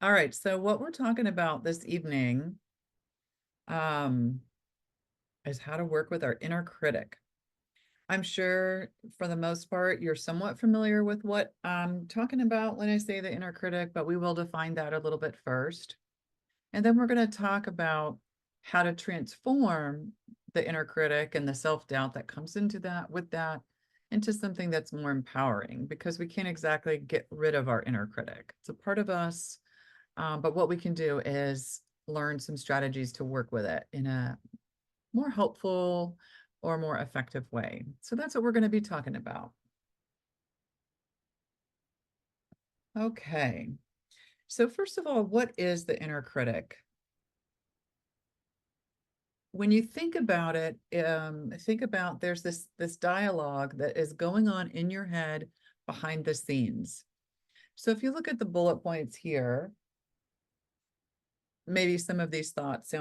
All right, so what we're talking about this evening um, is how to work with our inner critic. I'm sure for the most part, you're somewhat familiar with what I'm talking about when I say the inner critic, but we will define that a little bit first. And then we're going to talk about how to transform the inner critic and the self-doubt that comes into that with that into something that's more empowering because we can't exactly get rid of our inner critic. It's a part of us. But what we can do is learn some strategies to work with it in a more helpful or more effective way. So that's what we're going to be talking about. Okay. So first of all, what is the inner critic? When you think about it, think about there's this dialogue that is going on in your head behind the scenes. So if you look at the bullet points here, maybe some of these thoughts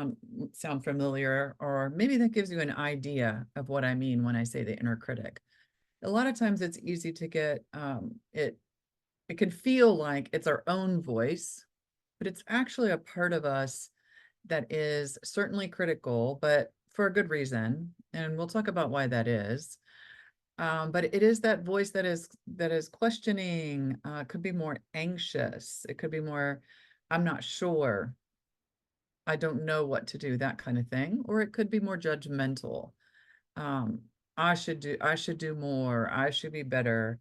sound familiar, or maybe that gives you an idea of what I mean when I say the inner critic. A lot of times it's easy to get it can feel like it's our own voice, but it's actually a part of us that is certainly critical, but for a good reason. And we'll talk about why that is. But it is that voice that is questioning, could be more anxious. It could be more, I'm not sure. I don't know what to do, that kind of thing. Or it could be more judgmental. Um, I should do more. I should be better.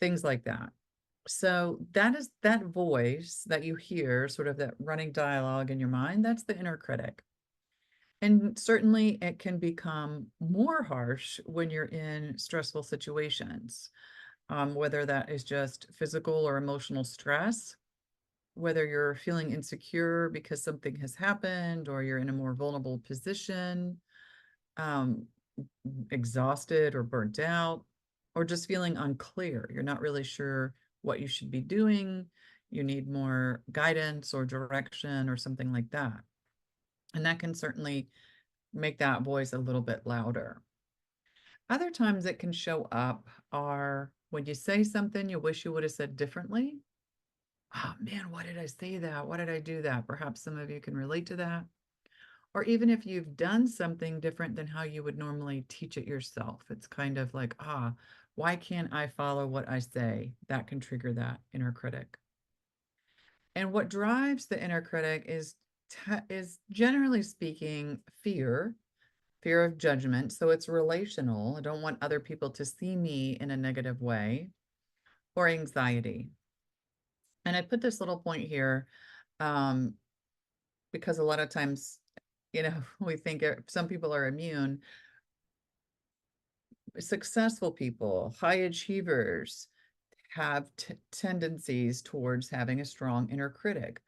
Things like that. So that is that voice that you hear, sort of that running dialogue in your mind. That's the inner critic. And certainly it can become more harsh when you're in stressful situations, whether that is just physical or emotional stress, whether you're feeling insecure because something has happened or you're in a more vulnerable position, um, exhausted or burnt out, or just feeling unclear. You're not really sure what you should be doing. You need more guidance or direction or something like that. And that can certainly make that voice a little bit louder. Other times it can show up are when you say something you wish you would have said differently. Oh man, why did I say that? Why did I do that? Perhaps some of you can relate to that. Or even if you've done something different than how you would normally teach it yourself, it's kind of like, why can't I follow what I say? That can trigger that inner critic. And what drives the inner critic is generally speaking fear of judgment. So it's relational. I don't want other people to see me in a negative way, or anxiety. And I put this little point here um, because a lot of times, we think some people are immune. Successful people, high achievers have tendencies towards having a strong inner critic.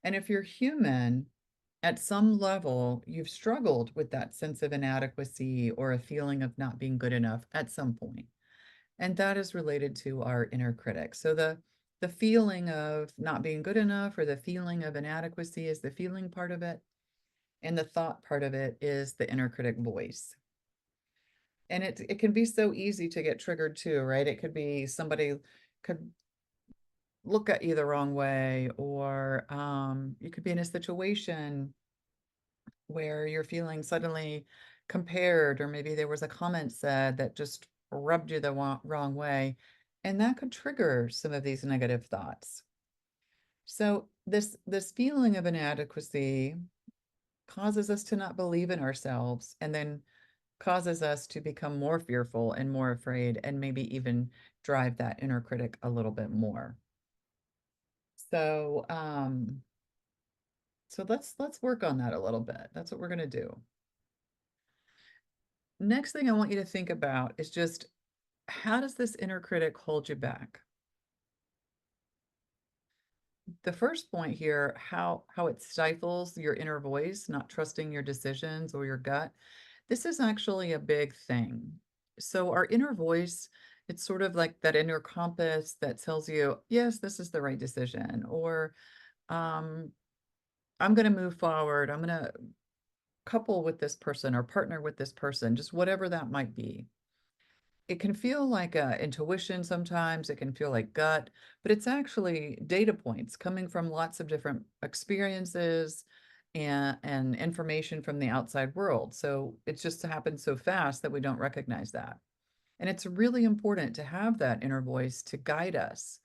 And if you're human, at some level, you've struggled with that sense of inadequacy or a feeling of not being good enough at some point. And that is related to our inner critic. So the feeling of not being good enough or the feeling of inadequacy is the feeling part of it. And the thought part of it is the inner critic voice. And it can be so easy to get triggered too, right? It could be somebody could look at you the wrong way, or you could be in a situation where you're feeling suddenly compared, or maybe there was a comment said that just rubbed you the wrong way, and that could trigger some of these negative thoughts. So this feeling of inadequacy causes us to not believe in ourselves, and then causes us to become more fearful and more afraid, and maybe even drive that inner critic a little bit more. So let's work on that a little bit. That's what we're going to do. Next thing I want you to think about is just, how does this inner critic hold you back? The first point here, how it stifles your inner voice, not trusting your decisions or your gut. This is actually a big thing. So our inner voice, it's sort of like that inner compass that tells you, yes, this is the right decision, or um, I'm going to move forward. I'm going to couple with this person or partner with this person, just whatever that might be. it can feel like intuition sometimes, it can feel like gut, but it's actually data points coming from lots of different experiences and information from the outside world. So it just happens so fast that we don't recognize that. And it's really important to have that inner voice to guide us,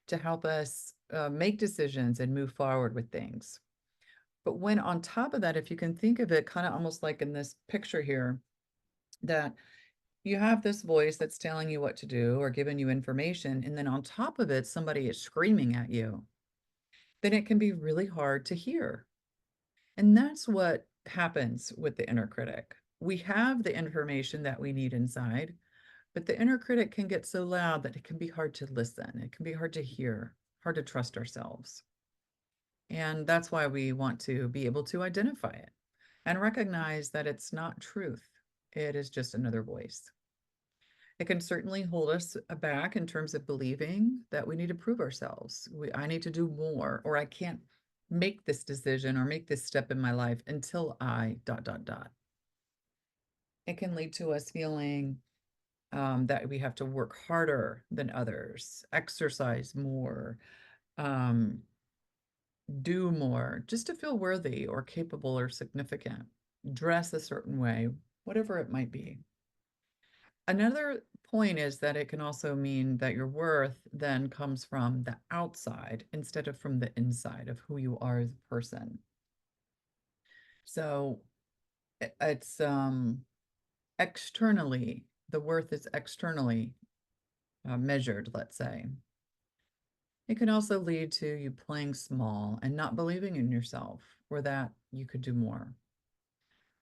to help us make decisions and move forward with things. But when on top of that, if you can think of it kind of almost like in this picture here, that you have this voice that's telling you what to do or giving you information, and then on top of it, somebody is screaming at you, then it can be really hard to hear. And that's what happens with the inner critic. We have the information that we need inside, but the inner critic can get so loud that it can be hard to listen. It can be hard to hear, hard to trust ourselves. And that's why we want to be able to identify it and recognize that it's not truth. It is just another voice. It can certainly hold us back in terms of believing that we need to prove ourselves. I need to do more, or I can't make this decision or make this step in my life until I dot, dot, dot. It can lead to us feeling that we have to work harder than others, exercise more, um, do more, just to feel worthy or capable or significant, dress a certain way, whatever it might be. Another point is that it can also mean that your worth then comes from the outside instead of from the inside of who you are as a person. So it's externally, the worth is externally measured, let's say. It can also lead to you playing small and not believing in yourself or that you could do more,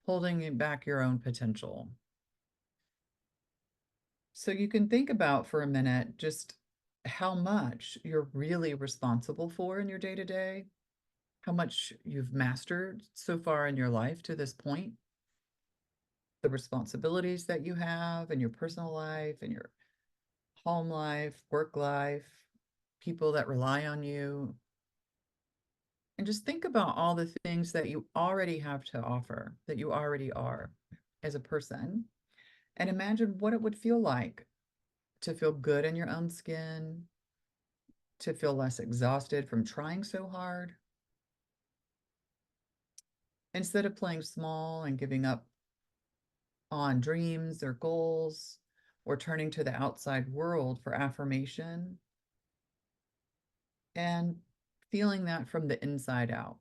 holding back your own potential. So you can think about for a minute just how much you're really responsible for in your day to day, how much you've mastered so far in your life to this point, the responsibilities that you have in your personal life and your home life, work life, people that rely on you. And just think about all the things that you already have to offer, that you already are as a person, and imagine what it would feel like to feel good in your own skin, to feel less exhausted from trying so hard. Instead of playing small and giving up on dreams or goals or turning to the outside world for affirmation and feeling that from the inside out.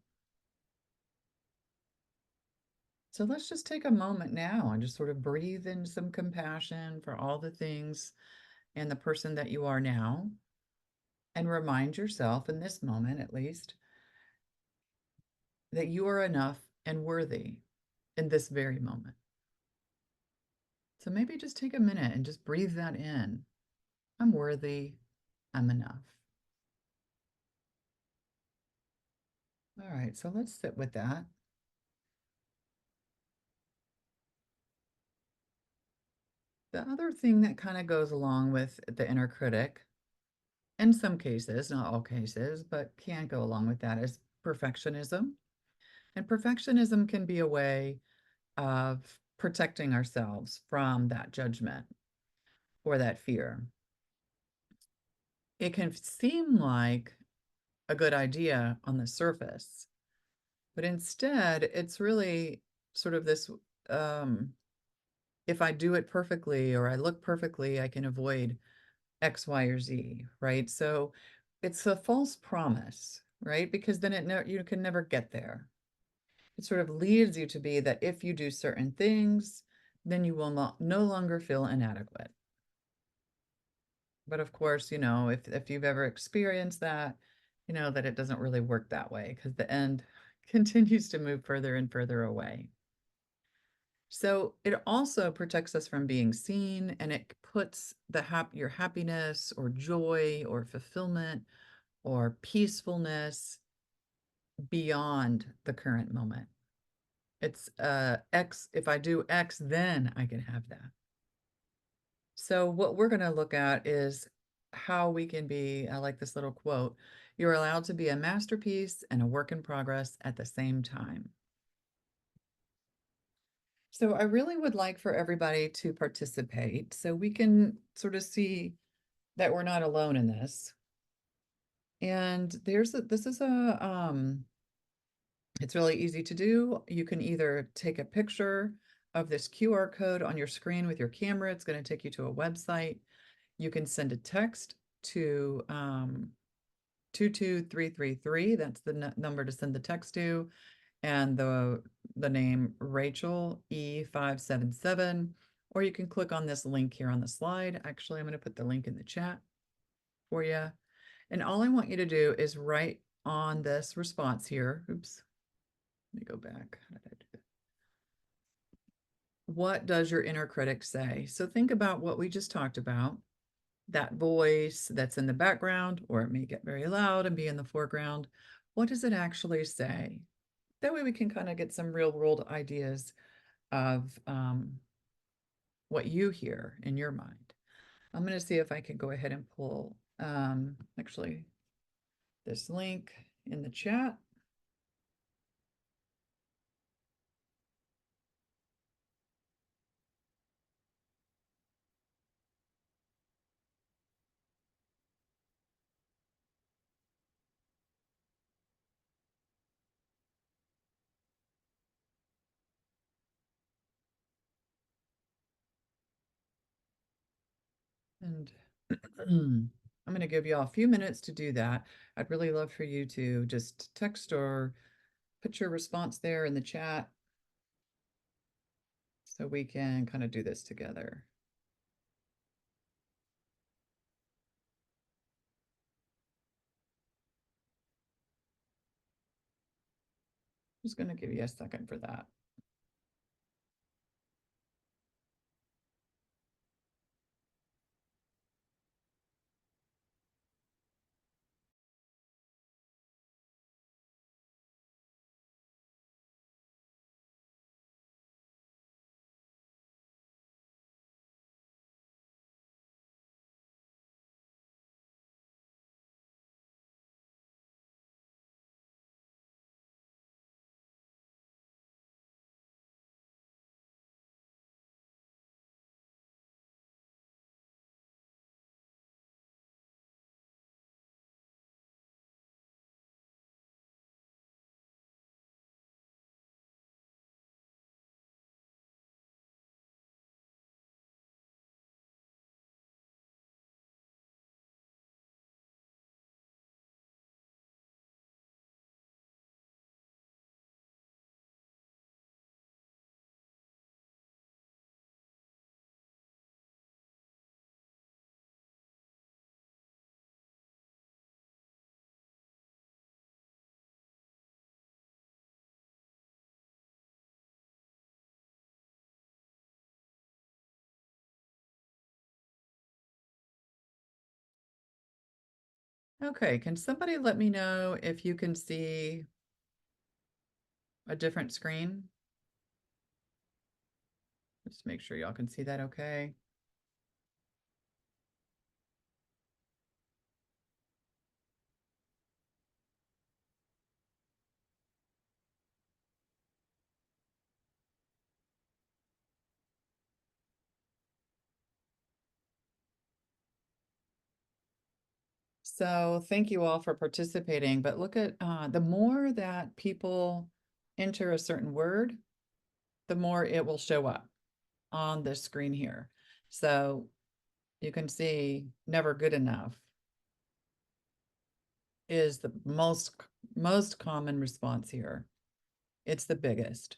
So let's just take a moment now and just sort of breathe in some compassion for all the things and the person that you are now. And remind yourself, in this moment at least, that you are enough and worthy in this very moment. So maybe just take a minute and just breathe that in. I'm worthy. I'm enough. All right, so let's sit with that. The other thing that kind of goes along with the inner critic, in some cases, not all cases, but can go along with that, is perfectionism. And perfectionism can be a way of protecting ourselves from that judgment or that fear. It can seem like a good idea on the surface, but instead, it's really sort of this if I do it perfectly or I look perfectly, I can avoid X, Y, or Z, right? So it's a false promise, right? Because then you can never get there. It sort of leads you to be that if you do certain things, then you will not no longer feel inadequate. But of course, if you've ever experienced that, you know that it doesn't really work that way because the end continues to move further and further away. So it also protects us from being seen and it puts your happiness or joy or fulfillment or peacefulness beyond the current moment. It's X, if I do X, then I can have that. So what we're going to look at is how we can be, I like this little quote, you're allowed to be a masterpiece and a work in progress at the same time. So I really would like for everybody to participate so we can sort of see that we're not alone in this. And this is it's really easy to do. You can either take a picture of this QR code on your screen with your camera. It's going to take you to a website. You can send a text to 22333. That's the number to send the text to, and the name Rachel E577. Or you can click on this link here on the slide. Actually, I'm going to put the link in the chat for you. And all I want you to do is write on this response here. Oops, let me go back. How did I do that? What does your inner critic say? So think about what we just talked about, that voice that's in the background, or it may get very loud and be in the foreground. What does it actually say? That way we can kind of get some real world ideas of what you hear in your mind. I'm going to see if I can go ahead and pull actually this link in the chat. And I'm going to give you all a few minutes to do that. I'd really love for you to just text or put your response there in the chat so we can kind of do this together. Just going to give you a second for that. Okay, can somebody let me know if you can see a different screen? Just make sure y'all can see that okay. So thank you all for participating, but look at the more that people enter a certain word, the more it will show up on this screen here. So you can see never good enough is the most common response here. It's the biggest.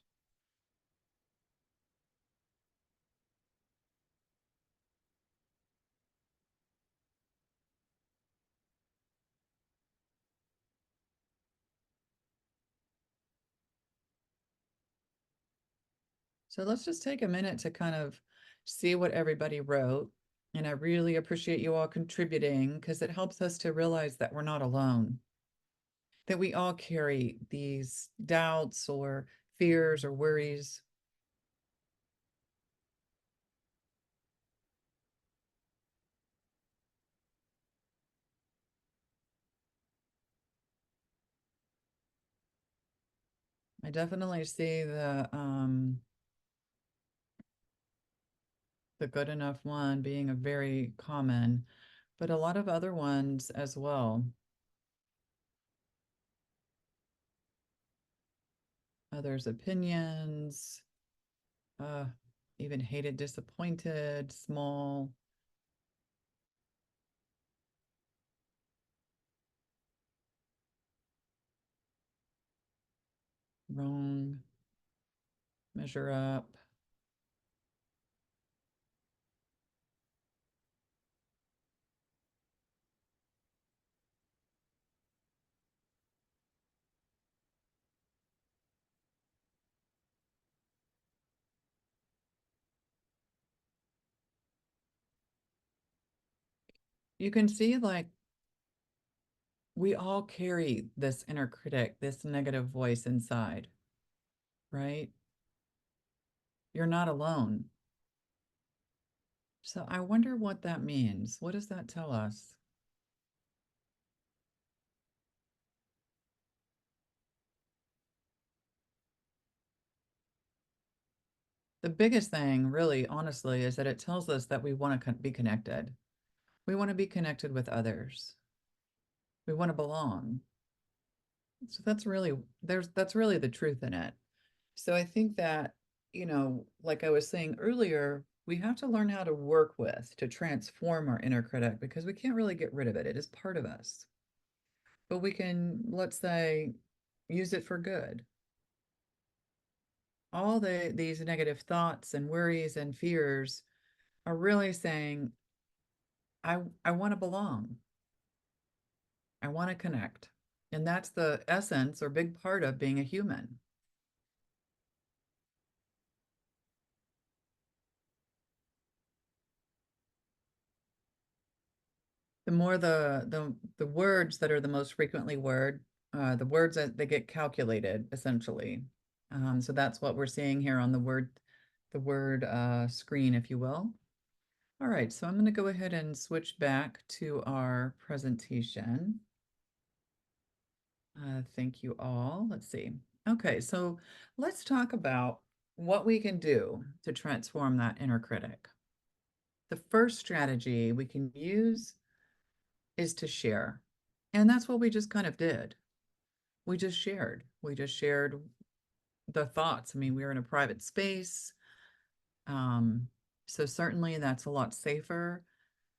So let's just take a minute to kind of see what everybody wrote. And I really appreciate you all contributing because it helps us to realize that we're not alone, that we all carry these doubts or fears or worries. I definitely see The good enough one being a very common, but a lot of other ones as well. Others' opinions, uh, even hated, disappointed, small, wrong, measure up. You can see like we all carry this inner critic, this negative voice inside, right? You're not alone. So I wonder what that means. What does that tell us? The biggest thing, really, honestly, is that it tells us that we want to be connected. We want to be connected with others. We want to belong. So that's really the truth in it. So I think that, like I was saying earlier, we have to learn how to work with, to transform our inner critic because we can't really get rid of it. It is part of us. But we can, let's say, use it for good. All these negative thoughts and worries and fears are really saying, I want to belong. I want to connect. And that's the essence or big part of being a human. The more the words that are the most frequently the words that they get calculated essentially. So that's what we're seeing here on the word screen, if you will. All right, so I'm going to go ahead and switch back to our presentation. Thank you all. Let's see. Okay, so let's talk about what we can do to transform that inner critic. The first strategy we can use is to share. And that's what we just kind of did. We just shared. We just shared the thoughts. I mean, we were in a private space. Um, so certainly that's a lot safer.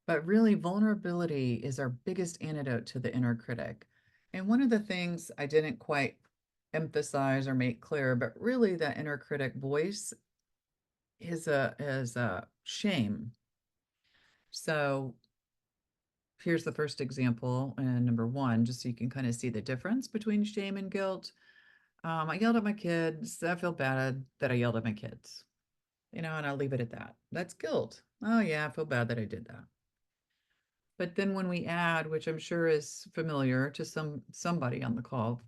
But really, vulnerability is our biggest antidote to the inner critic. And one of the things I didn't quite emphasize or make clear, but really that inner critic voice is a shame. So here's the first example, and number one, just so you can kind of see the difference between shame and guilt. I yelled at my kids. I feel bad that I yelled at my kids, and I'll leave it at that. That's guilt. Oh yeah, I feel bad that I did that. But then when we add, which I'm sure is familiar to somebody on the call,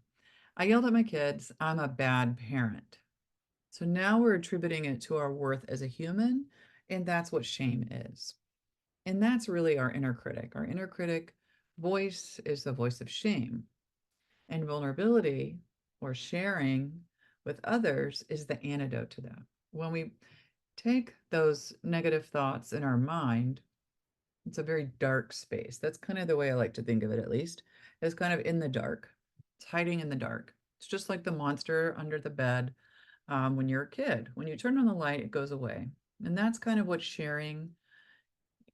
I yelled at my kids, I'm a bad parent. So now we're attributing it to our worth as a human, and that's what shame is. And that's really our inner critic. Our inner critic voice is the voice of shame, and vulnerability or sharing with others is the antidote to that. When we take those negative thoughts in our mind, it's a very dark space. That's kind of the way I like to think of it, at least. It's kind of in the dark. It's hiding in the dark. It's just like the monster under the bed when you're a kid. When you turn on the light, it goes away. And that's kind of what sharing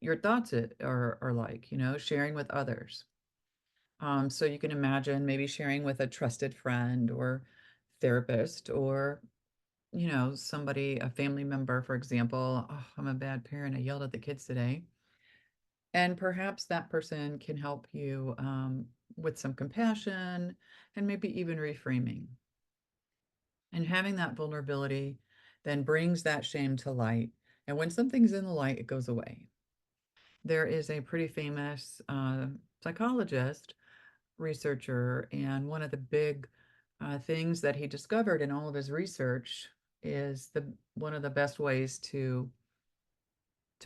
your thoughts are like, sharing with others. So you can imagine maybe sharing with a trusted friend or therapist or, somebody, a family member, for example. Oh, I'm a bad parent. I yelled at the kids today. And perhaps that person can help you with some compassion and maybe even reframing. And having that vulnerability then brings that shame to light. And when something's in the light, it goes away. There is a pretty famous psychologist, researcher, and one of the big things that he discovered in all of his research is the one of the best ways to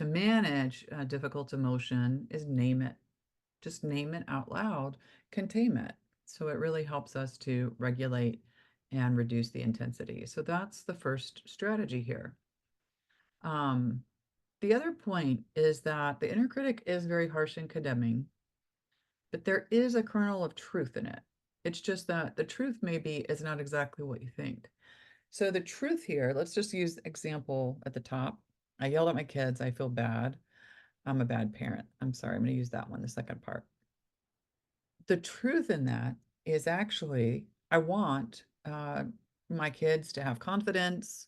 manage difficult emotion is name it. Just name it out loud, contain it. So it really helps us to regulate and reduce the intensity. So that's the first strategy here. Um, The other point is that the inner critic is very harsh and condemning, but there is a kernel of truth in it. It's just that the truth maybe is not exactly what you think. So the truth here, let's just use the example at the top. I yelled at my kids. I feel bad. I'm a bad parent. I'm sorry. I'm going to use that one, the second part. The truth in that is actually, I want my kids to have confidence.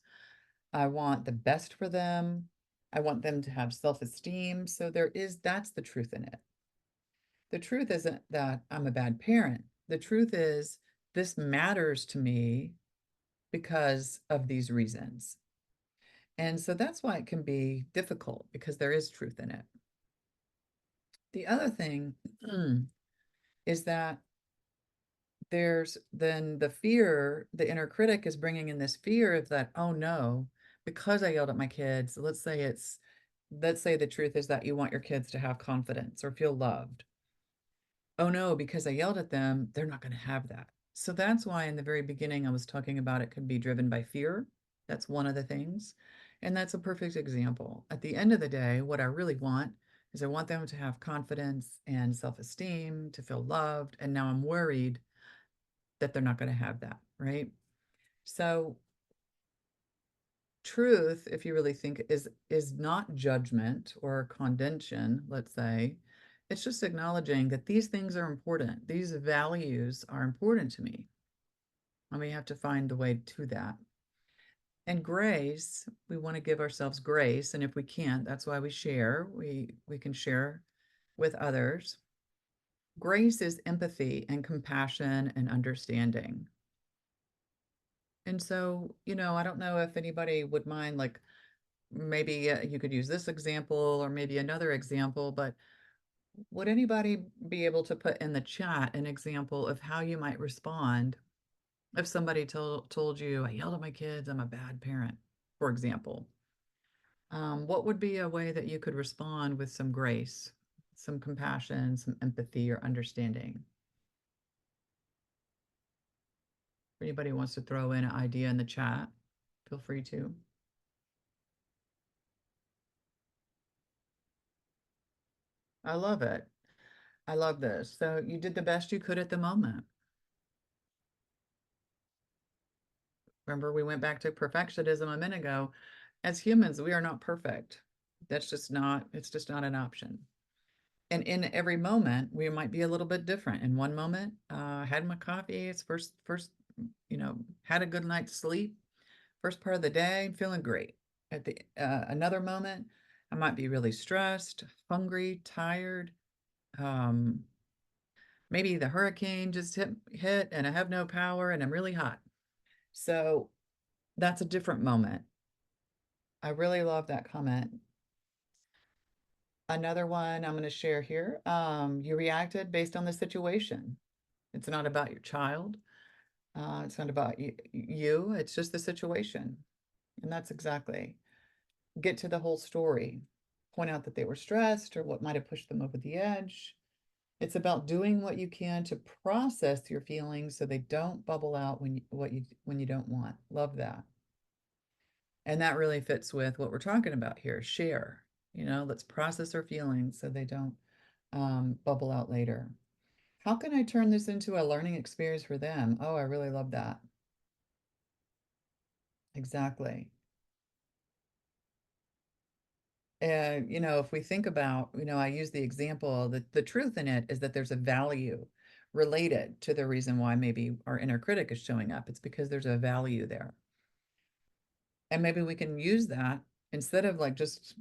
I want the best for them. I want them to have self-esteem. So that's the truth in it. The truth isn't that I'm a bad parent. The truth is this matters to me because of these reasons. And so that's why it can be difficult because there is truth in it. The other thing is that there's then the fear, the inner critic is bringing in this fear of that, oh no, because I yelled at my kids, let's say the truth is that you want your kids to have confidence or feel loved. Oh no, because I yelled at them, they're not going to have that. So that's why in the very beginning I was talking about it could be driven by fear. That's one of the things. And that's a perfect example. At the end of the day, what I really want is I want them to have confidence and self-esteem, to feel loved. And now I'm worried that they're not going to have that, right? So truth, if you really think is not judgment or condemnation, let's say. It's just acknowledging that these things are important. These values are important to me. And we have to find the way to that. And grace, we want to give ourselves grace. And if we can't, that's why we share. We can share with others. Grace is empathy and compassion and understanding. And so, I don't know if anybody would mind, like, maybe you could use this example or maybe another example, but would anybody be able to put in the chat an example of how you might respond if somebody told you, I yelled at my kids, I'm a bad parent, for example? What would be a way that you could respond with some grace, some compassion, some empathy or understanding? If anybody wants to throw in an idea in the chat, feel free to. I love it. I love this. So you did the best you could at the moment. Remember, we went back to perfectionism a minute ago. As humans, we are not perfect. It's just not an option. And in every moment, we might be a little bit different. In one moment, I had my coffee. It's first, had a good night's sleep. First part of the day, feeling great. At the another moment, I might be really stressed, hungry, tired. Um, Maybe the hurricane just hit and I have no power and I'm really hot. So that's a different moment. I really love that comment. Another one I'm going to share here. You reacted based on the situation. It's not about your child. It's not about you. It's just the situation. And that's exactly. Get to the whole story. Point out that they were stressed or what might have pushed them over the edge. It's about doing what you can to process your feelings so they don't bubble out when you don't want. Love that. And that really fits with what we're talking about here. Share. Let's process our feelings so they don't bubble out later. How can I turn this into a learning experience for them? Oh, I really love that. Exactly. And, if we think about, I use the example that the truth in it is that there's a value related to the reason why maybe our inner critic is showing up. It's because there's a value there. And maybe we can use that instead of like just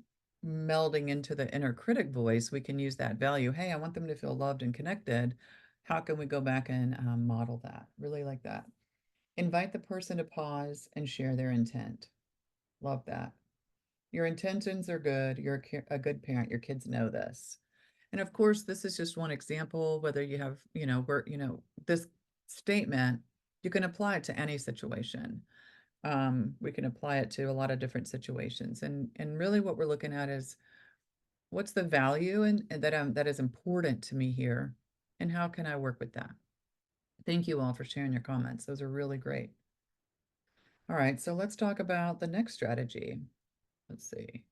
melding into the inner critic voice, we can use that value. Hey, I want them to feel loved and connected. How can we go back and model that? Really like that. Invite the person to pause and share their intent. Love that. Your intentions are good. You're a good parent. Your kids know this. And of course, this is just one example, whether you have, this statement, you can apply it to any situation. We can apply it to a lot of different situations. And really what we're looking at is what's the value and that is important to me here, and how can I work with that? Thank you all for sharing your comments. Those are really great. All right, so let's talk about the next strategy. Let's see.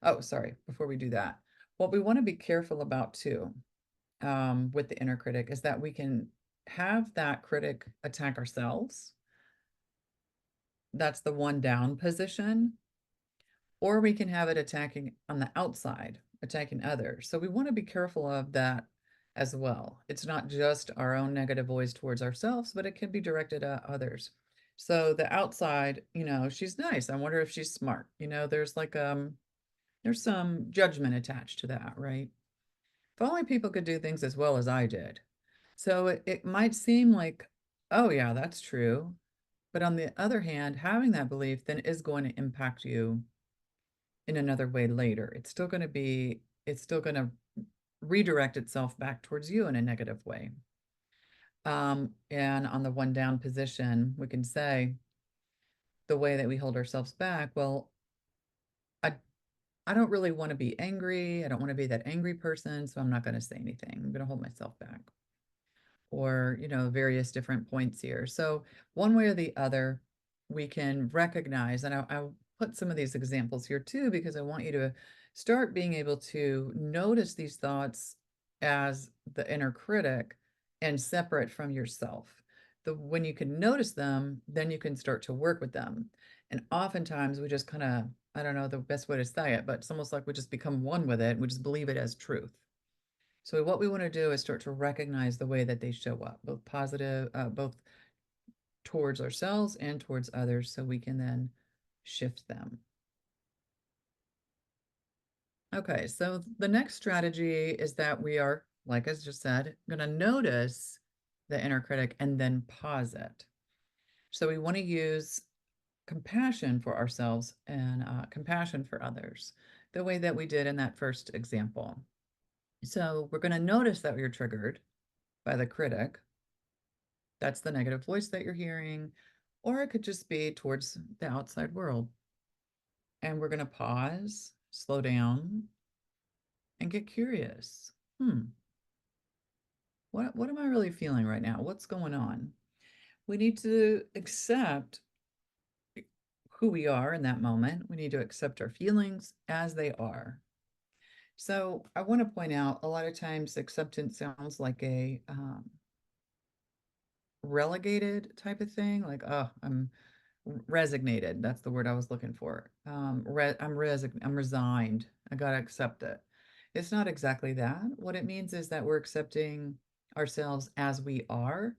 Oh, sorry, before we do that, what we want to be careful about too, with the inner critic is that we can have that critic attack ourselves. That's the one down position. Or we can have it attacking on the outside, attacking others. So we want to be careful of that as well. It's not just our own negative voice towards ourselves, but it can be directed at others. So the outside, she's nice. I wonder if she's smart. There's some judgment attached to that, right? If only people could do things as well as I did. So it might seem like, oh yeah, that's true. But on the other hand, having that belief then is going to impact you in another way later. It's still going to redirect itself back towards you in a negative way. And on the one down position, we can say the way that we hold ourselves back, well, I, I don't really want to be angry. I don't want to be that angry person. So I'm not going to say anything. I'm going to hold myself back. Or various different points here. So one way or the other, we can recognize, and I'll put some of these examples here too, because I want you to start being able to notice these thoughts as the inner critic and separate from yourself. When you can notice them, then you can start to work with them. And oftentimes we just kind of, I don't know the best way to say it, but it's almost like we just become one with it. We just believe it as truth. So what we want to do is start to recognize the way that they show up, both positive, both towards ourselves and towards others, so we can then shift them. Okay, so the next strategy is that we are, like I just said, going to notice the inner critic and then pause it. So we want to use compassion for ourselves and compassion for others, the way that we did in that first example. So we're going to notice that we're triggered by the critic. That's the negative voice that you're hearing, or it could just be towards the outside world. And we're going to pause, slow down, and get curious. What am I really feeling right now? What's going on? We need to accept who we are in that moment. We need to accept our feelings as they are. So I want to point out a lot of times acceptance sounds like a relegated type of thing, like, oh, I'm resignated. That's the word I was looking for. I'm resigned. I gotta accept it. It's not exactly that. What it means is that we're accepting ourselves as we are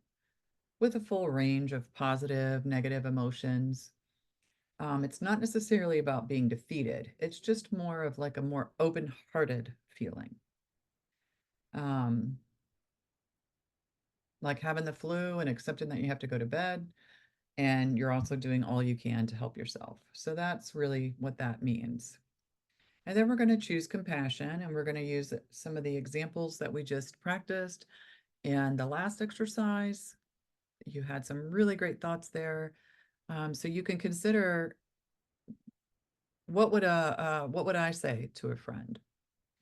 with a full range of positive, negative emotions. It's not necessarily about being defeated. It's just more of like a more open-hearted feeling. Um, like having the flu and accepting that you have to go to bed, and you're also doing all you can to help yourself. So that's really what that means. And then we're going to choose compassion, and we're going to use some of the examples that we just practiced in the last exercise. You had some really great thoughts there. So you can consider, what would I say to a friend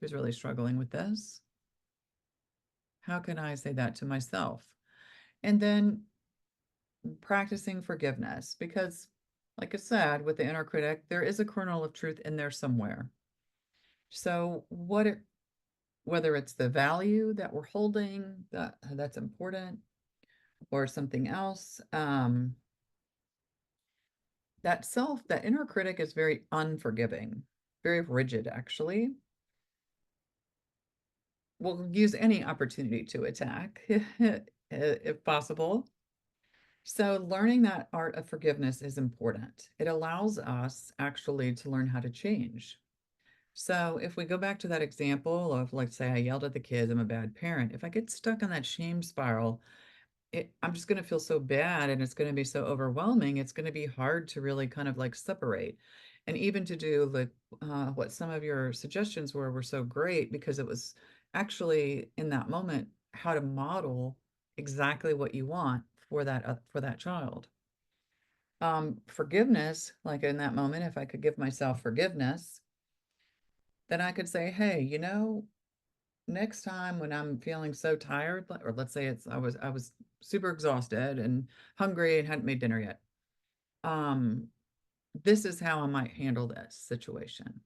who's really struggling with this? How can I say that to myself? And then practicing forgiveness, because like I said, with the inner critic, there is a kernel of truth in there somewhere. So whether it's the value that we're holding that's important or something else, that inner critic is very unforgiving, very rigid, actually. We'll use any opportunity to attack if possible. So learning that art of forgiveness is important. It allows us actually to learn how to change. So if we go back to that example of, like, say, I yelled at the kids, I'm a bad parent. If I get stuck on that shame spiral, I'm just going to feel so bad, and it's going to be so overwhelming. It's going to be hard to really kind of like separate. And even to do like what some of your suggestions were so great, because it was actually in that moment how to model exactly what you want for that child. Forgiveness, like in that moment, if I could give myself forgiveness, then I could say, hey, next time when I'm feeling so tired, or let's say I was super exhausted and hungry and hadn't made dinner yet. Um, this is how I might handle this situation.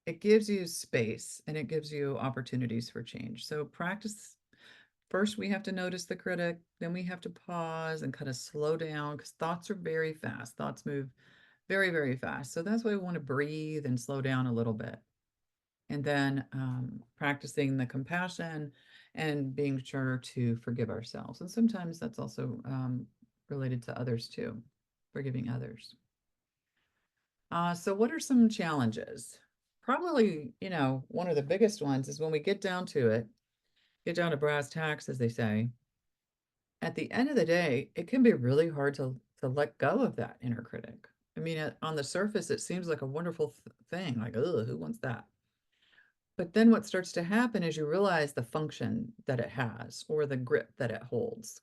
it gives you space and it gives you opportunities for change. So practice. First, we have to notice the critic, then we have to pause and kind of slow down because thoughts are very fast. Thoughts move very, very fast. So that's why we want to breathe and slow down a little bit. And then practicing the compassion and being sure to forgive ourselves. And sometimes that's also related to others too, forgiving others. So what are some challenges? Probably, one of the biggest ones is when we get down to it, get down to brass tacks, as they say. At the end of the day, it can be really hard to let go of that inner critic. I mean, on the surface, it seems like a wonderful thing, like, oh, who wants that? But then what starts to happen is you realize the function that it has or the grip that it holds.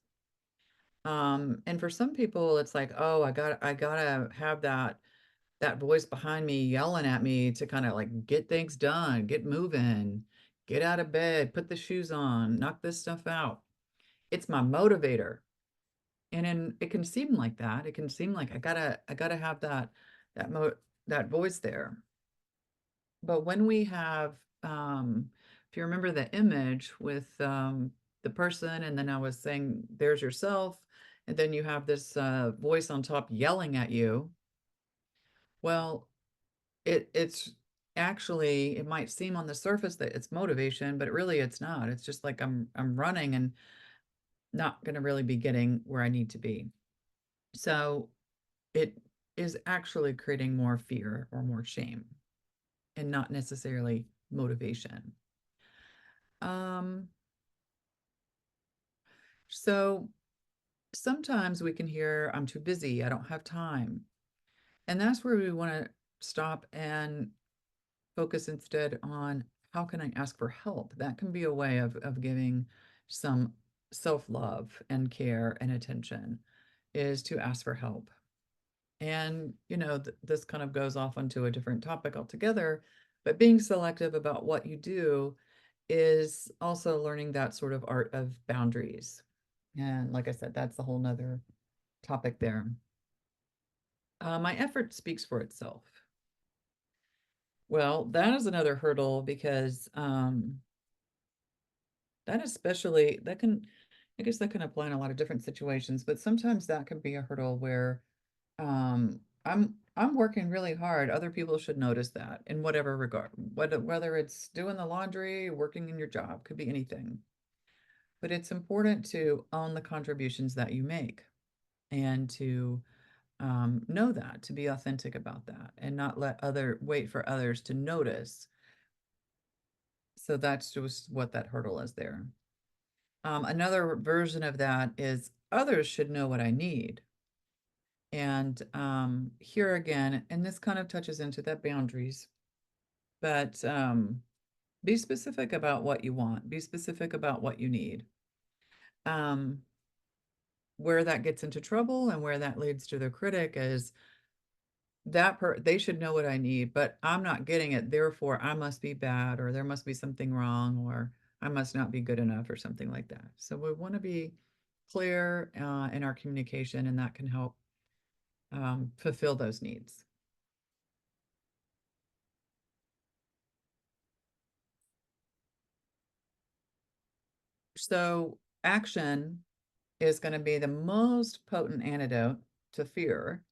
And for some people, it's like, oh, I gotta have that voice behind me yelling at me to kind of like get things done, get moving, get out of bed, put the shoes on, knock this stuff out. It's my motivator. It can seem like that. It can seem like I gotta have that mo that voice there. But when we have, if you remember the image with the person, and then I was saying, there's yourself, and then you have this voice on top yelling at you. Well, it's actually, it might seem on the surface that it's motivation, but really it's not. It's just like I'm running and not going to really be getting where I need to be. So it is actually creating more fear or more shame and not necessarily motivation. Um, so sometimes we can hear, I'm too busy, I don't have time. And that's where we want to stop and focus instead on how can I ask for help? That can be a way of giving some self-love and care and attention is to ask for help. And, this kind of goes off onto a different topic altogether, but being selective about what you do is also learning that sort of art of boundaries. And like I said, that's a whole nother topic there. My effort speaks for itself. Well, that is another hurdle because that can, I guess that can apply in a lot of different situations, but sometimes that can be a hurdle where I'm working really hard. Other people should notice that in whatever regard, whether it's doing the laundry, working in your job, could be anything. But it's important to own the contributions that you make and to know that, to be authentic about that, and not wait for others to notice. So that's just what that hurdle is there. Another version of that is others should know what I need. And here again, and this kind of touches into that boundaries, but be specific about what you want, be specific about what you need. Um, where that gets into trouble and where that leads to the critic is they should know what I need, but I'm not getting it. Therefore, I must be bad, or there must be something wrong, or I must not be good enough, or something like that. So we want to be clear in our communication, and that can help fulfill those needs. So action is going to be the most potent antidote to fear.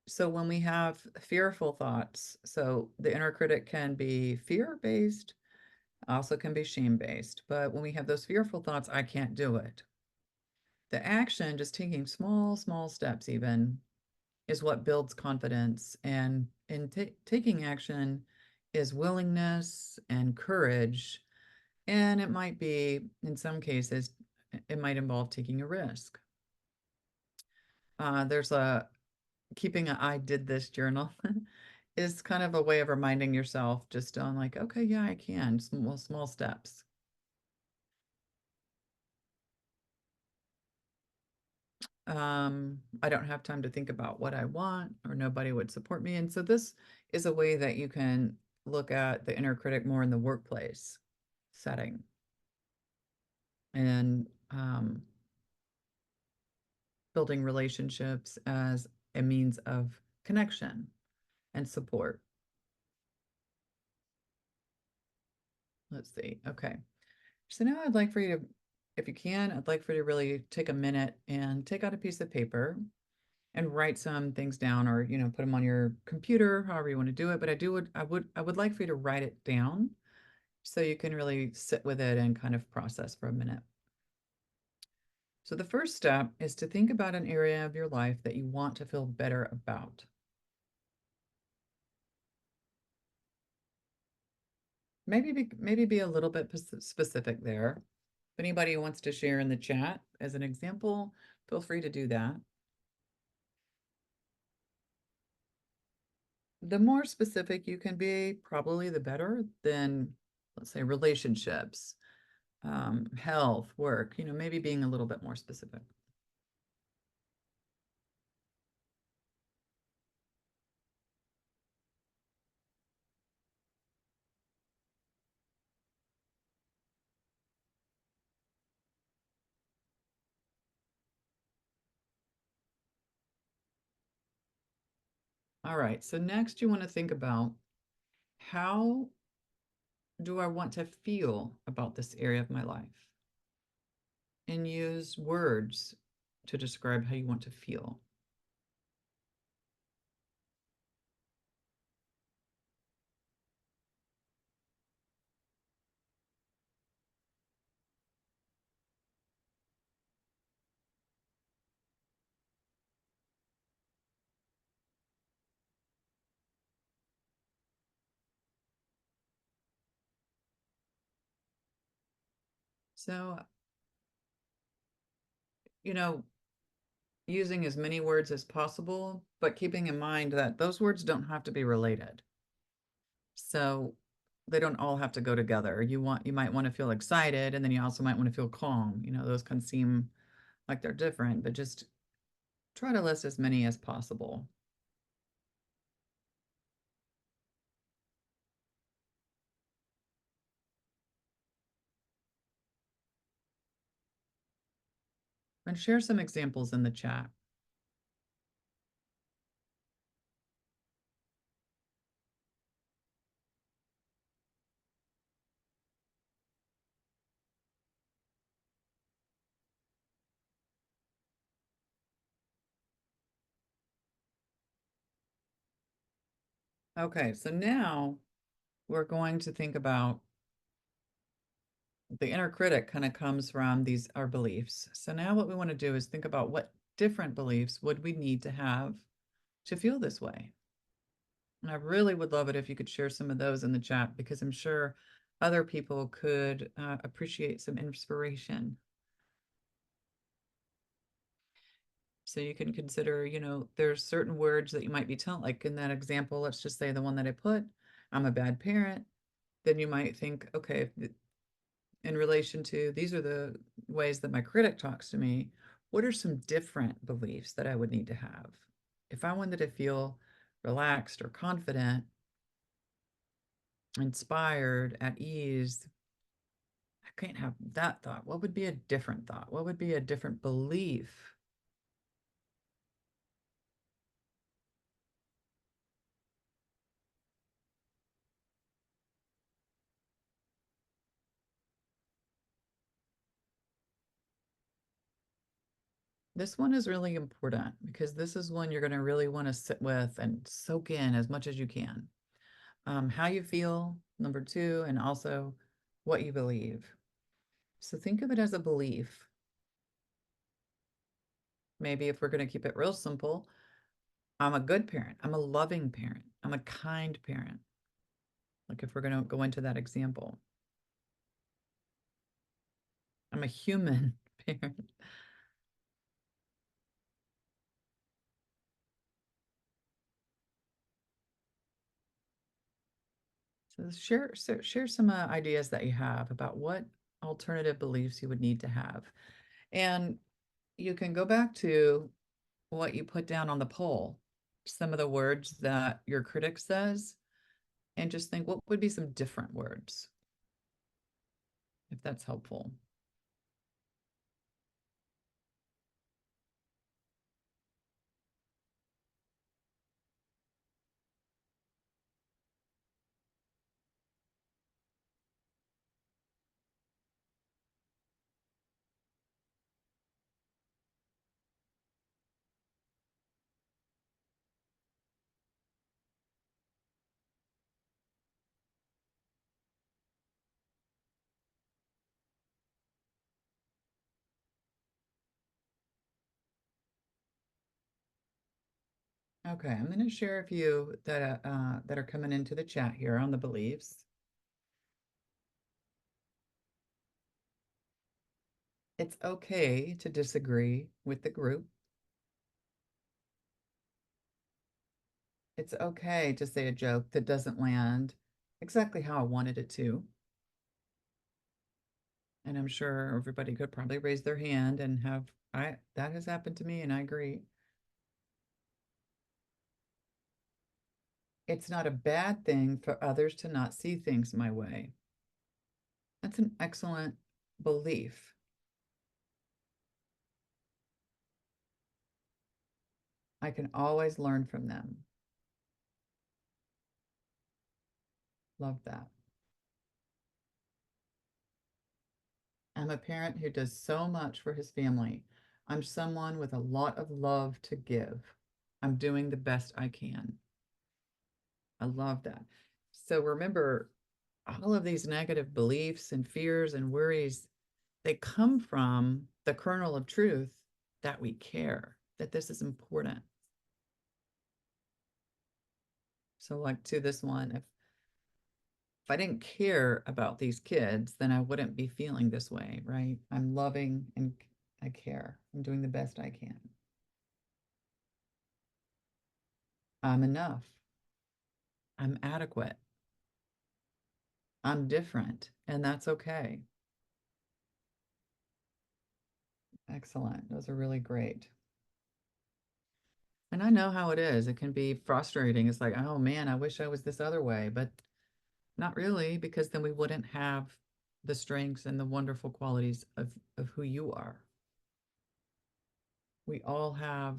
So when we have fearful thoughts, so the inner critic can be fear-based, also can be shame-based. But when we have those fearful thoughts, I can't do it. The action, just taking small, small steps even, is what builds confidence. And in taking action is willingness and courage. And it might be, in some cases, it might involve taking a risk. There's a keeping a I did this journal is kind of a way of reminding yourself just on like, okay, yeah, I can, small, small steps. I don't have time to think about what I want, or nobody would support me. And so this is a way that you can look at the inner critic more in the workplace setting and building relationships as a means of connection and support. Let's see. Okay. So now I'd like for you to, if you can, I'd like for you to really take a minute and take out a piece of paper and write some things down, or, put them on your computer, however you want to do it. But I would like for you to write it down so you can really sit with it and kind of process for a minute. So the first step is to think about an area of your life that you want to feel better about. Maybe be a little bit specific there. If anybody wants to share in the chat as an example, feel free to do that. The more specific you can be, probably the better. Than, let's say, relationships, health, work, maybe being a little bit more specific. All right, so next you want to think about, how do I want to feel about this area of my life? And use words to describe how you want to feel. So, you know, using as many words as possible, but keeping in mind that those words don't have to be related. So they don't all have to go together. You might want to feel excited, and then you also might want to feel calm. Those can seem like they're different, but just try to list as many as possible. And share some examples in the chat. Okay, so now we're going to think about the inner critic. Kind of comes from these our beliefs. So now what we want to do is think about, what different beliefs would we need to have to feel this way? And I really would love it if you could share some of those in the chat, because I'm sure other people could appreciate some inspiration. So you can consider, there's certain words that you might be telling, like in that example, let's just say the one that I put, I'm a bad parent. Then you might think, okay, in relation to, these are the ways that my critic talks to me, what are some different beliefs that I would need to have if I wanted to feel relaxed or confident, inspired, at ease? I can't have that thought. What would be a different thought? What would be a different belief? This one is really important, because this is one you're going to really want to sit with and soak in as much as you can. How you feel, number two, and also what you believe. So think of it as a belief. Maybe if we're going to keep it real simple, I'm a good parent. I'm a loving parent. I'm a kind parent. Like if we're going to go into that example, I'm a human parent. So share some ideas that you have about what alternative beliefs you would need to have. And you can go back to what you put down on the poll, some of the words that your critic says, and just think, what would be some different words, if that's helpful. Okay, I'm going to share a few that are coming into the chat here on the beliefs. It's okay to disagree with the group. It's okay to say a joke that doesn't land exactly how I wanted it to. And I'm sure everybody could probably raise their hand and have I that has happened to me and I agree. It's not a bad thing for others to not see things my way. That's an excellent belief. I can always learn from them. Love that. I'm a parent who does so much for his family. I'm someone with a lot of love to give. I'm doing the best I can. I love that. So remember, all of these negative beliefs and fears and worries, they come from the kernel of truth that we care, that this is important. So, like to this one, if I didn't care about these kids, then I wouldn't be feeling this way, right? I'm loving and I care. I'm doing the best I can. I'm enough. I'm adequate. I'm different, and that's okay. Excellent. Those are really great. And I know how it is. It can be frustrating. It's like, oh man, I wish I was this other way, but not really, because then we wouldn't have the strengths and the wonderful qualities of who you are. We all have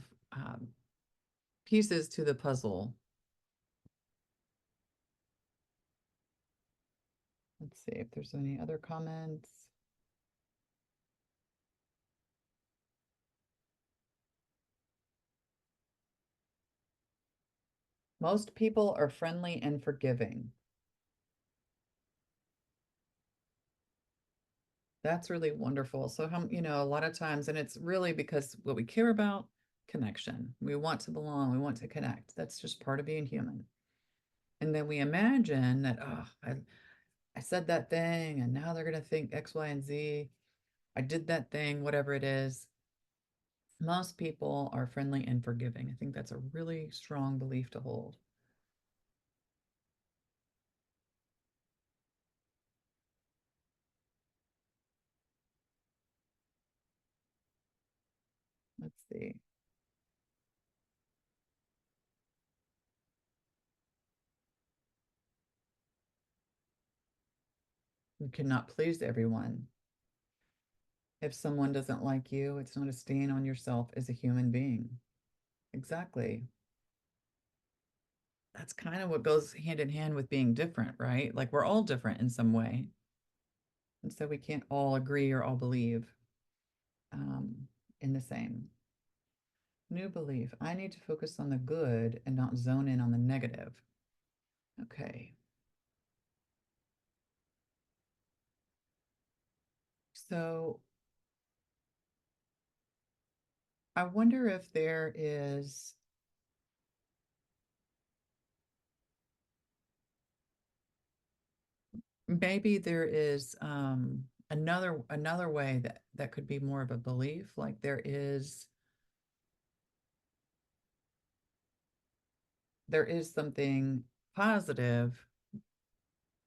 pieces to the puzzle. Let's see if there's any other comments. Most people are friendly and forgiving. That's really wonderful. So, a lot of times, and it's really because what we care about, connection. We want to belong, we want to connect. That's just part of being human. And then we imagine that, oh, I said that thing, and now they're going to think X, Y, and Z. I did that thing, whatever it is. Most people are friendly and forgiving. I think that's a really strong belief to hold. Let's see. You cannot please everyone. If someone doesn't like you, it's not a stain on yourself as a human being. Exactly. That's kind of what goes hand in hand with being different, right? Like we're all different in some way. And so we can't all agree or all believe um, in the same. New belief. I need to focus on the good and not zone in on the negative. Okay. So I wonder if there is maybe there is another way that could be more of a belief. Like there is something positive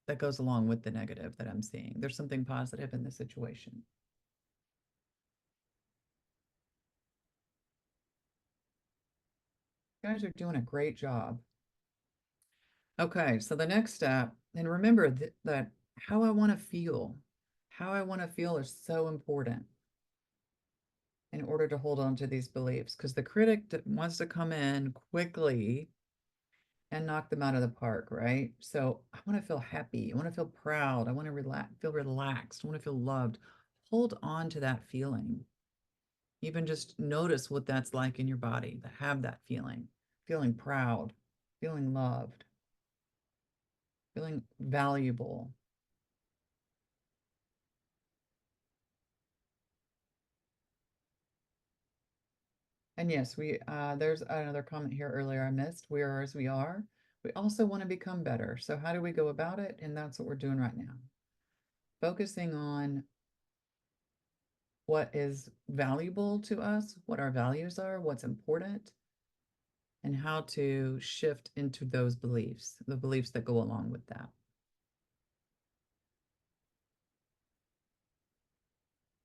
that goes along with the negative that I'm seeing. There's something positive in the situation. You guys are doing a great job. Okay, so the next step, and remember that how I want to feel is so important in order to hold on to these beliefs because the critic wants to come in quickly and knock them out of the park, right? So I want to feel happy. I want to feel proud. I want to feel relaxed. I want to feel loved. Hold on to that feeling. Even just notice what that's like in your body to have that feeling, feeling proud, feeling loved, feeling valuable. And yes, there's another comment here earlier I missed. We are as we are. We also want to become better. So how do we go about it? And that's what we're doing right now. Focusing on what is valuable to us, what our values are, what's important, and how to shift into those beliefs, the beliefs that go along with that.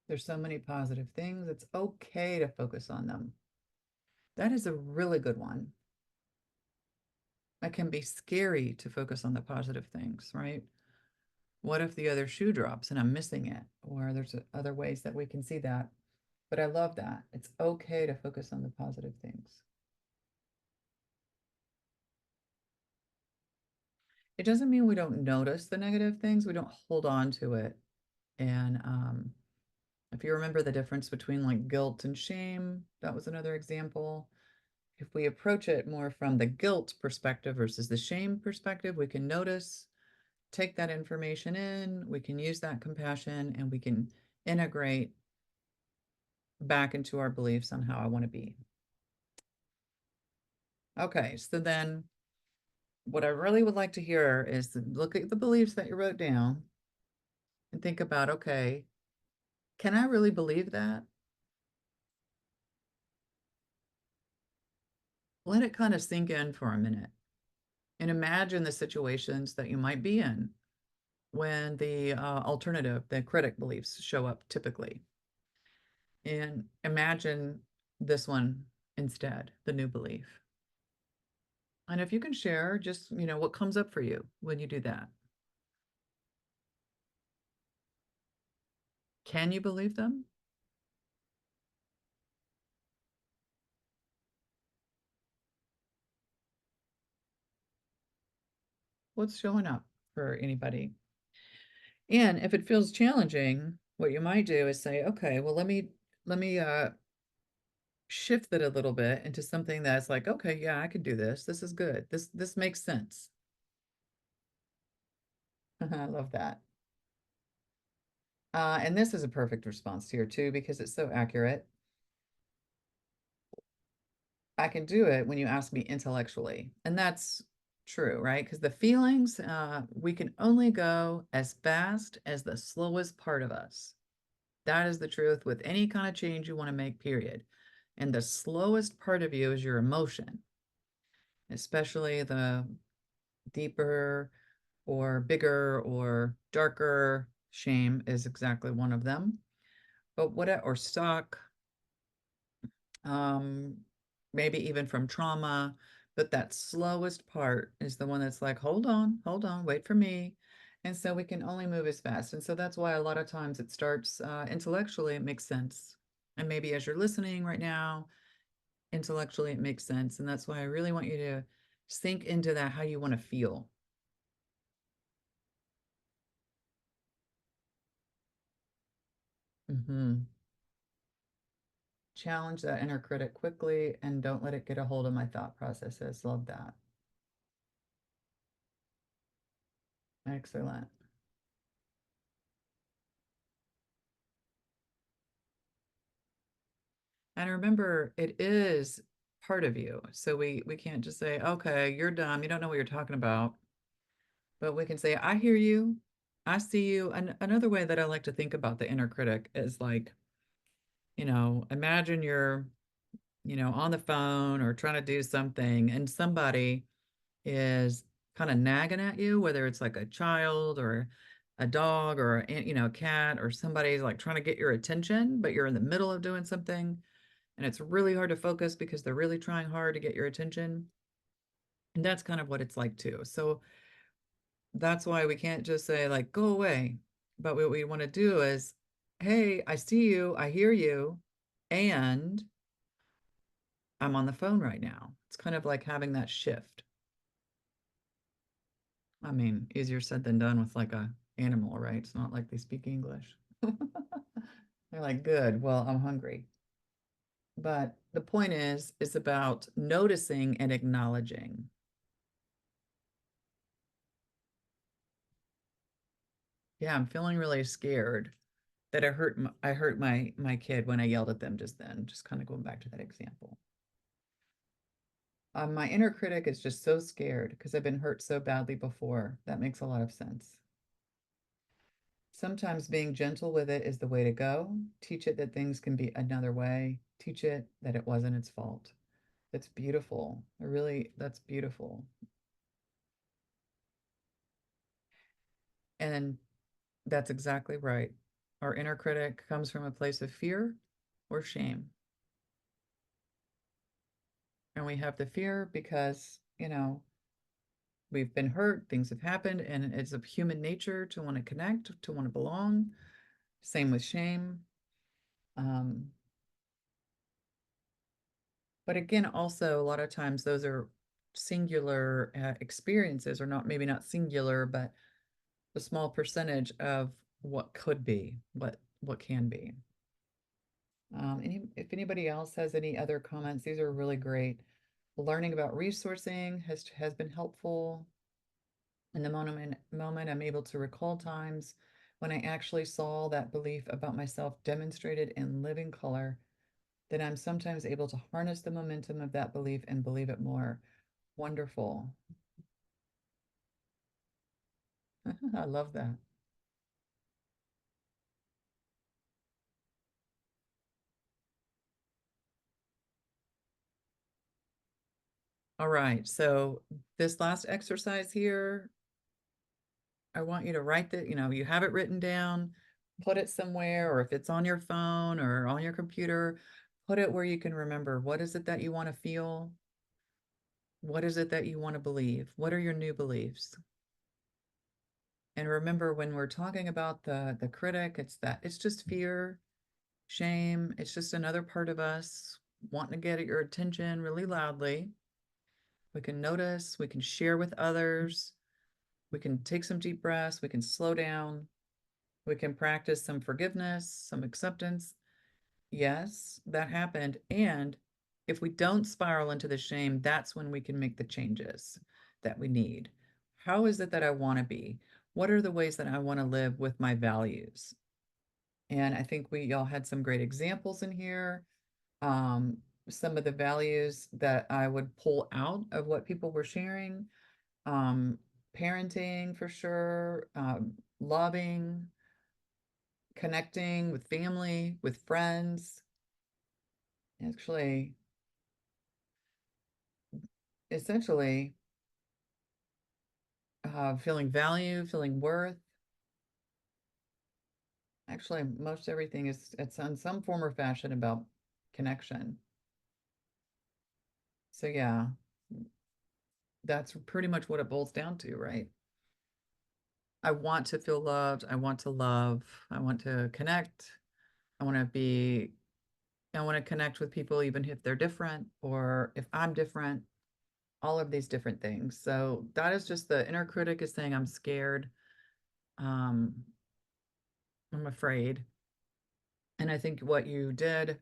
There's so many positive things. It's okay to focus on them. That is a really good one. It can be scary to focus on the positive things, right? What if the other shoe drops and I'm missing it? Or there's other ways that we can see that. But I love that. It's okay to focus on the positive things. It doesn't mean we don't notice the negative things, we don't hold on to it. And if you remember the difference between like guilt and shame, that was another example. If we approach it more from the guilt perspective versus the shame perspective, we can notice, take that information in, we can use that compassion, and we can integrate back into our beliefs on how I want to be. Okay, so then what I really would like to hear is to look at the beliefs that you wrote down and think about, okay, can I really believe that? Let it kind of sink in for a minute and imagine the situations that you might be in when the alternative, the critic beliefs show up typically. And imagine this one instead, the new belief. And if you can share just, what comes up for you when you do that. Can you believe them? What's showing up for anybody? And if it feels challenging, what you might do is say, okay, well, let me shift it a little bit into something that's like, okay, yeah, I could do this. This is good. This makes sense. I love that. And this is a perfect response here too, because it's so accurate. I can do it when you ask me intellectually. And that's true, right? Because the feelings, we can only go as fast as the slowest part of us. That is the truth with any kind of change you want to make, period. And the slowest part of you is your emotion, especially the deeper or bigger or darker shame is exactly one of them. But what, or stuck, um, maybe even from trauma. But that slowest part is the one that's like, hold on, wait for me. And so we can only move as fast. And so that's why a lot of times it starts intellectually, it makes sense. And maybe as you're listening right now, intellectually, it makes sense. And that's why I really want you to sink into that, how you want to feel. Hmm. Challenge that inner critic quickly and don't let it get a hold of my thought processes. Love that. Excellent. And remember, it is part of you. So we can't just say, okay, you're dumb. You don't know what you're talking about. But we can say, I hear you. I see you. And another way that I like to think about the inner critic is like, imagine you're, on the phone or trying to do something and somebody is kind of nagging at you, whether it's like a child or a dog or a cat or somebody's like trying to get your attention, but you're in the middle of doing something and it's really hard to focus because they're really trying hard to get your attention. And that's kind of what it's like too. So that's why we can't just say like go away. But what we want to do is, hey, I see you, I hear you, and I'm on the phone right now. It's kind of like having that shift. I mean, easier said than done with like a animal, right? It's not like they speak English. They're like, good, well, I'm hungry. But the point is about noticing and acknowledging. Yeah, I'm feeling really scared. that I hurt my kid when I yelled at them just then, just kind of going back to that example. My inner critic is just so scared because I've been hurt so badly before. That makes a lot of sense. Sometimes being gentle with it is the way to go. Teach it that things can be another way. Teach it that it wasn't its fault. That's beautiful. Really, that's beautiful. And that's exactly right. Our inner critic comes from a place of fear or shame. And we have the fear because, we've been hurt, things have happened, and it's of human nature to want to connect, to want to belong. Same with shame. Um, but again, also a lot of times those are singular experiences, or not, maybe not singular, but a small percentage of what could be, what can be. If anybody else has any other comments, these are really great. Learning about resourcing has been helpful. In the moment, I'm able to recall times when I actually saw that belief about myself demonstrated in living color, that I'm sometimes able to harness the momentum of that belief and believe it more. Wonderful. I love that. All right, so this last exercise here, I want you to write that, you have it written down, put it somewhere, or if it's on your phone or on your computer, put it where you can remember. What is it that you want to feel? What is it that you want to believe? What are your new beliefs? And remember, when we're talking about the critic, it's just fear, shame. It's just another part of us wanting to get at your attention really loudly. We can notice, we can share with others, we can take some deep breaths, we can slow down, we can practice some forgiveness, some acceptance. Yes, that happened. And if we don't spiral into the shame, that's when we can make the changes that we need. How is it that I want to be? What are the ways that I want to live with my values? And I think we all had some great examples in here. Um, some of the values that I would pull out of what people were sharing, um, parenting for sure, loving, connecting with family, with friends, actually, essentially, feeling value, feeling worth. Actually, most everything it's on some form or fashion about connection. So yeah, that's pretty much what it boils down to, right? I want to feel loved. I want to love. I want to connect. I want to be, I want to connect with people, even if they're different or if I'm different, all of these different things. So that is just the inner critic is saying, I'm scared. Um, I'm afraid. And I think what you did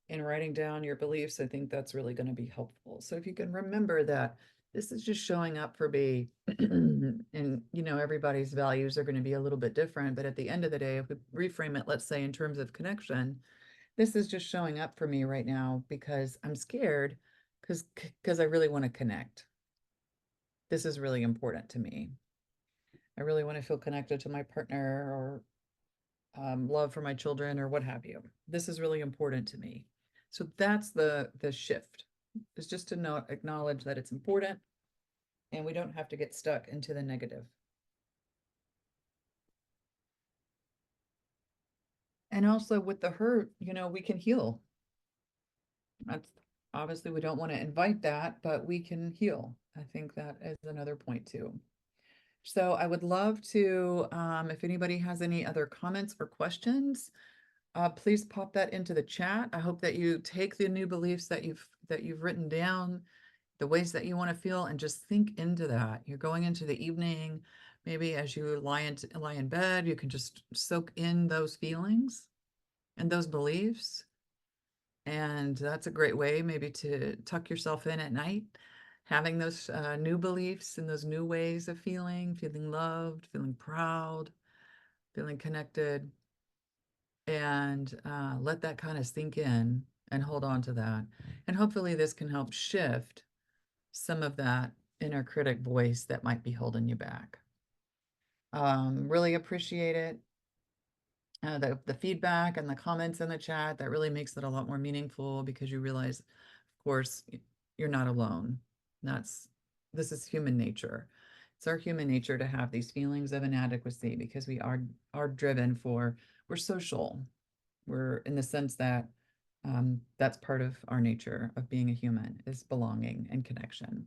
in writing down your beliefs, I think that's really going to be helpful. So if you can remember that this is just showing up for me, and everybody's values are going to be a little bit different, but at the end of the day, if we reframe it, let's say in terms of connection, this is just showing up for me right now because I'm scared, because I really want to connect. This is really important to me. I really want to feel connected to my partner, or love for my children, or what have you. This is really important to me. So that's the shift. Is just to know, acknowledge that it's important, and we don't have to get stuck into the negative. And also with the hurt, we can heal. That's obviously we don't want to invite that, but we can heal. I think that is another point too. So I would love to, if anybody has any other comments or questions, please pop that into the chat. I hope that you take the new beliefs that you've written down, the ways that you want to feel, and just think into that. You're going into the evening, maybe as you lie in bed, you can just soak in those feelings and those beliefs. And that's a great way maybe to tuck yourself in at night, having those new beliefs and those new ways of feeling loved, feeling proud, feeling connected. and let that kind of sink in and hold on to that. And hopefully, this can help shift some of that inner critic voice that might be holding you back. Really appreciate it. The feedback and the comments in the chat, that really makes it a lot more meaningful because you realize, of course, you're not alone. That's this is human nature. It's our human nature to have these feelings of inadequacy because we are driven for we're social. We're in the sense that that's part of our nature of being a human is belonging and connection.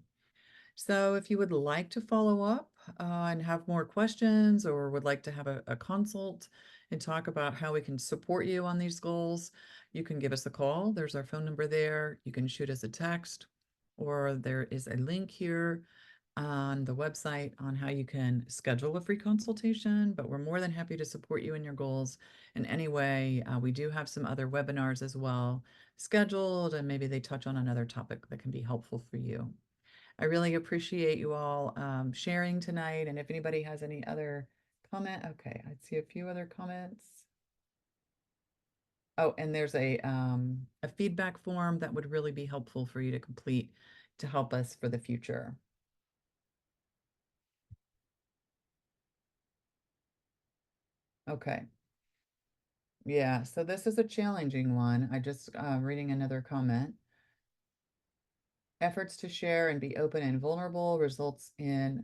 So if you would like to follow up and have more questions or would like to have a consult and talk about how we can support you on these goals, you can give us a call. There's our phone number there. You can shoot us a text, or there is a link here on the website on how you can schedule a free consultation. But we're more than happy to support you in your goals in any way. We do have some other webinars as well scheduled, and maybe they touch on another topic that can be helpful for you. I really appreciate you all sharing tonight. And if anybody has any other comment, okay, I see a few other comments. Oh, and there's a feedback form that would really be helpful for you to complete to help us for the future. Okay. Yeah, so this is a challenging one. I just reading another comment. Efforts to share and be open and vulnerable results in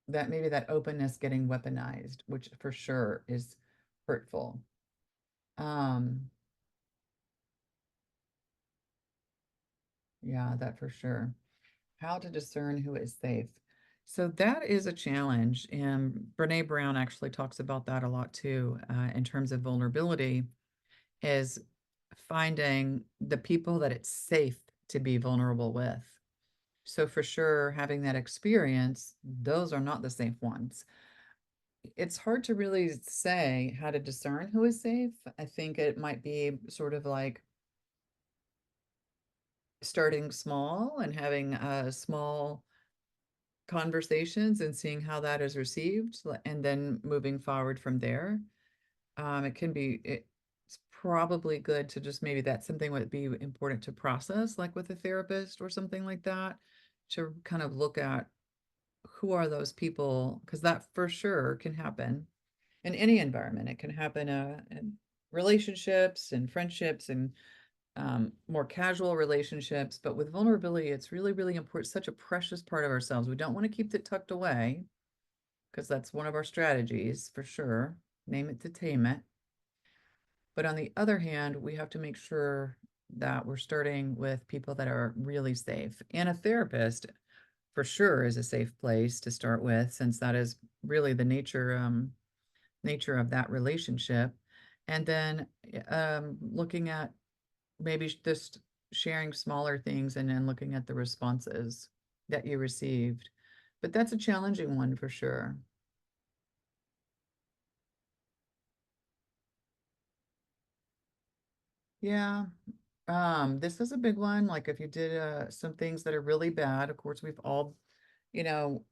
that maybe that openness getting weaponized, which for sure is hurtful. Um, yeah, that for sure. How to discern who is safe. So that is a challenge. And Brene Brown actually talks about that a lot too, in terms of vulnerability, is finding the people that it's safe to be vulnerable with. So for sure, having that experience, those are not the safe ones. It's hard to really say how to discern who is safe. I think it might be sort of like starting small and having small conversations and seeing how that is received and then moving forward from there. It's probably good to just maybe that's something would be important to process, like with a therapist or something like that, to kind of look at who are those people, because that for sure can happen in any environment. It can happen in relationships and friendships and more casual relationships. But with vulnerability, it's really, really important, such a precious part of ourselves. We don't want to keep it tucked away because that's one of our strategies for sure. Name it to tame it. But on the other hand, we have to make sure that we're starting with people that are really safe. And a therapist for sure is a safe place to start with, since that is really the nature of that relationship. And then looking at maybe just sharing smaller things and then looking at the responses that you received. But that's a challenging one for sure. Yeah. This is a big one. Like if you did some things that are really bad, of course, we've all, you know,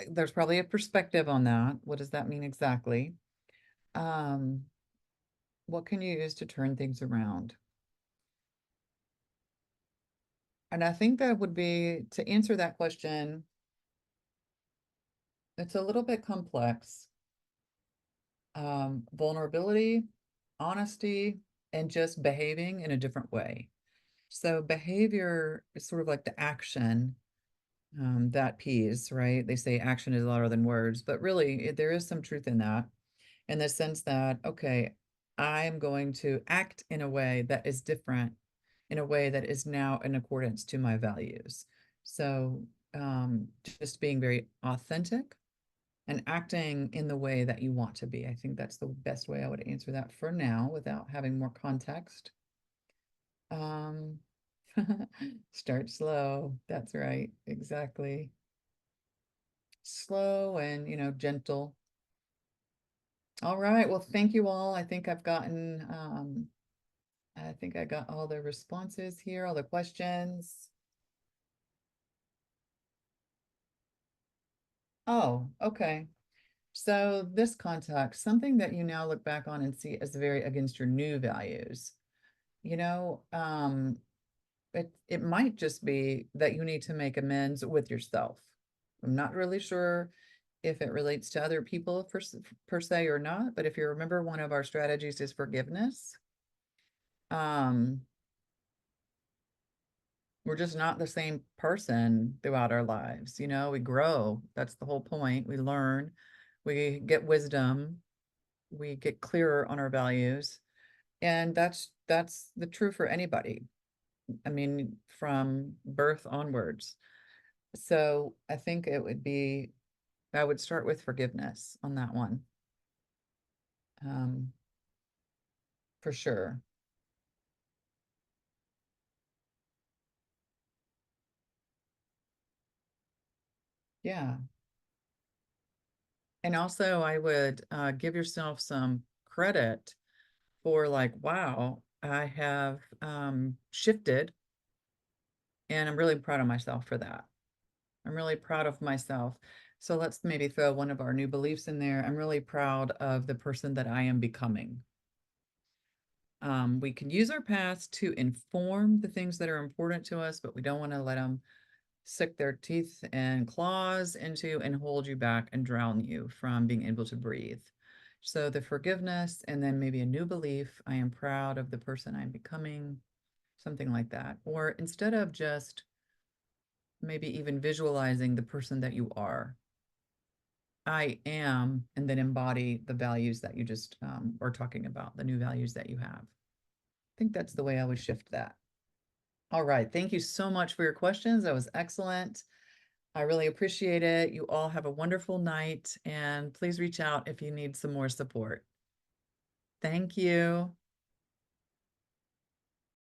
there's probably a perspective on that. What does that mean exactly? Um, what can you use to turn things around? And I think that would be to answer that question, it's a little bit complex. Vulnerability, honesty, and just behaving in a different way. So behavior is sort of like the action, that piece, right? They say action is louder than words, but really there is some truth in that, in the sense that, okay, I'm going to act in a way that is different, in a way that is now in accordance to my values. So just being very authentic and acting in the way that you want to be. I think that's the best way I would answer that for now without having more context. Um, start slow. That's right. Exactly. Slow and, gentle. All right. Well, thank you all. I think I got all the responses here, all the questions. Oh, okay. So this context, something that you now look back on and see as very against your new values, you know, it might just be that you need to make amends with yourself. I'm not really sure if it relates to other people per se or not, but if you remember, one of our strategies is forgiveness. Um, we're just not the same person throughout our lives. You know, we grow. That's the whole point. We learn, we get wisdom, we get clearer on our values. And that's the true for anybody. I mean, from birth onwards. So I think it would be, I would start with forgiveness on that one. Um, for sure. Yeah. And also I would give yourself some credit for like, wow, I have shifted and I'm really proud of myself for that. I'm really proud of myself. So let's maybe throw one of our new beliefs in there. I'm really proud of the person that I am becoming. We can use our past to inform the things that are important to us, but we don't want to let them sick their teeth and claws into and hold you back and drown you from being able to breathe. So the forgiveness and then maybe a new belief. I am proud of the person I'm becoming, something like that. Or instead of just maybe even visualizing the person that you I am, and then embody the values that you just are talking about, the new values that you have. I think that's the way I would shift that. All right. Thank you so much for your questions. That was excellent. I really appreciate it. You all have a wonderful night, and please reach out if you need some more support. Thank you.